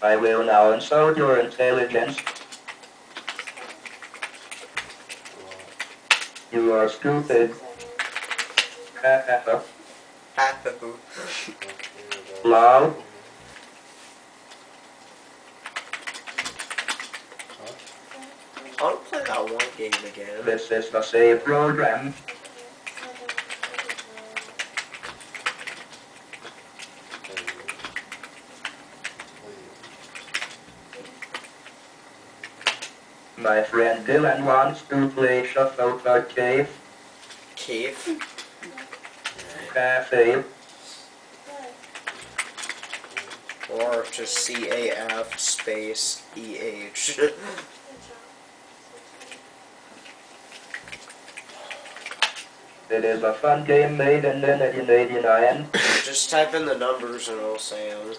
I will now insult your intelligence. You are stupid. Lol. I want to play that one game again. This is the save program. My friend Dylan wants to play Shuffle Cave. Cave? Cafe. Or just CAF space EH. It is a fun game made in 1989. Just type in the numbers and it'll say them.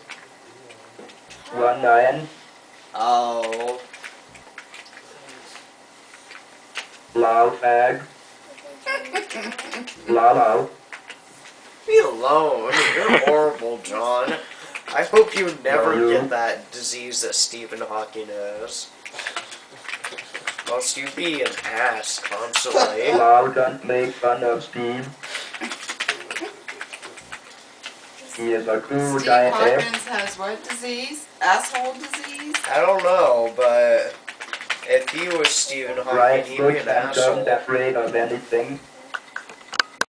19. Oh. Lol fag. Lol. Be alone. You're horrible, John. I hope you never get that disease that Stephen Hawking has. Must you be an ass constantly? Lol, don't make fun of Steve. He is a cool Steve guy. Hawkins has what disease? Asshole disease? I don't know, but if he was Stephen Hawking, Right he'd be foot an and don't asshole. afraid of anything.